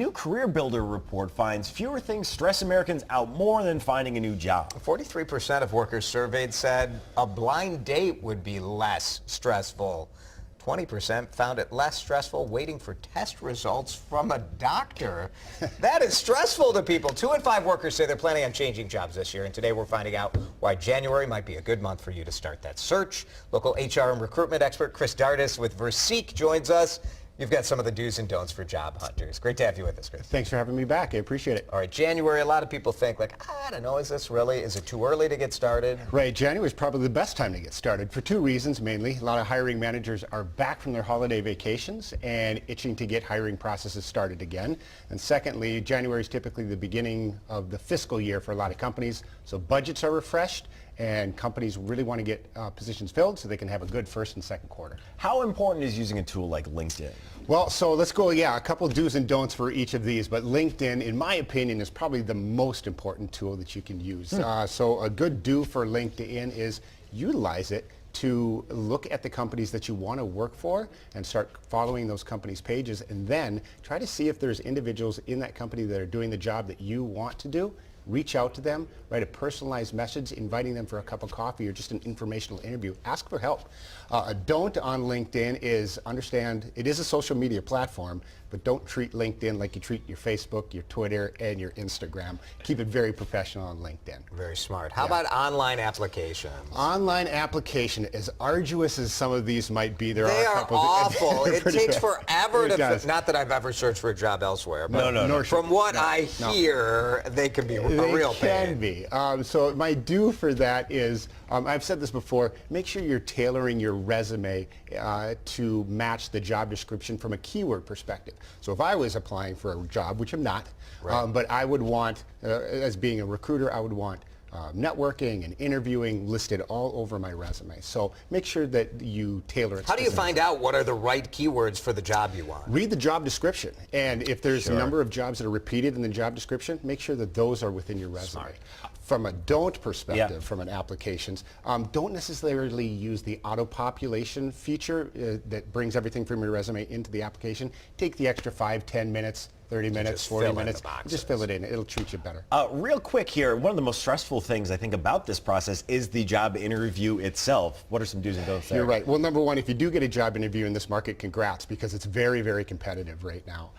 new Career Builder report finds fewer things stress Americans out more than finding a new job. 43% of workers surveyed said a blind date would be less stressful. 20% found it less stressful waiting for test results from a doctor. That is stressful to people. 2 in 5 workers say they're planning on changing jobs this year, and today we're finding out why January might be a good month for you to start that search. Local HR and recruitment expert Chris Dardis with Verseek joins us. You've got some of the do's and don'ts for job hunters. Great to have you with us, Chris. Thanks for having me back. I appreciate it. All right, January, a lot of people think like, I don't know, is it too early to get started? Right, January is probably the best time to get started for 2 reasons mainly. A lot of hiring managers are back from their holiday vacations and itching to get hiring processes started again. And secondly, January is typically the beginning of the fiscal year for a lot of companies, so budgets are refreshed and companies really want to get positions filled so they can have a good first and second quarter. How important is using a tool like LinkedIn? Well, so let's go, a couple of do's and don'ts for each of these, but LinkedIn, in my opinion, is probably the most important tool that you can use. So a good do for LinkedIn is utilize it to look at the companies that you want to work for and start following those companies' pages, and then try to see if there's individuals in that company that are doing the job that you want to do. Reach out to them, write a personalized message inviting them for a cup of coffee or just an informational interview. Ask for help. A don't on LinkedIn is understand it is a social media platform, but don't treat LinkedIn like you treat your Facebook, your Twitter, and your Instagram. Keep it very professional on LinkedIn. Very smart. How about online applications? Online application, as arduous as some of these might be, they are awful. It takes forever to, not that I've ever searched for a job elsewhere, but no. From what I hear, they can be a real pain. They can be. So my do for that is, I've said this before, make sure you're tailoring your resume to match the job description from a keyword perspective. So if I was applying for a job, which I'm not, but I would want, as being a recruiter, I would want networking and interviewing listed all over my resume. So make sure that you tailor it. How do you find out what are the right keywords for the job you want? Read the job description, and if there's a number of jobs that are repeated in the job description, make sure that those are within your resume. Smart. From a don't perspective, from an applications, don't necessarily use the auto-population feature that brings everything from your resume into the application. Take the extra 5, 10 minutes, 30 minutes, 40 minutes, just fill it in. It'll treat you better. Real quick here, one of the most stressful things I think about this process is the job interview itself. What are some do's and don'ts there? You're right. Well, number one, if you do get a job interview in this market, congrats, because it's very, very competitive right now.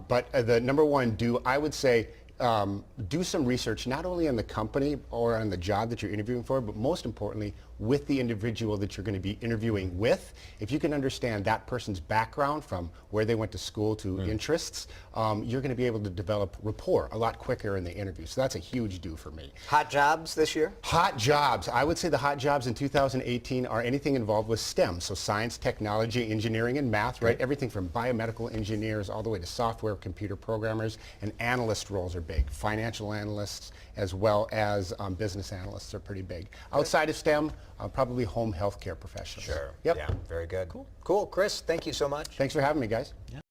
But the number one do, I would say, do some research not only on the company or on the job that you're interviewing for, but most importantly with the individual that you're going to be interviewing with. If you can understand that person's background from where they went to school to interests, you're going to be able to develop rapport a lot quicker in the interview. So that's a huge do for me. Hot jobs this year? Hot jobs. I would say the hot jobs in 2018 are anything involved with STEM, so science, technology, engineering, and math, right? Everything from biomedical engineers all the way to software, computer programmers, and analyst roles are big. Financial analysts as well as business analysts are pretty big. Outside of STEM, probably home healthcare professionals. Sure. Yep. Yeah, very good. Cool. Chris, thank you so much. Thanks for having me, guys.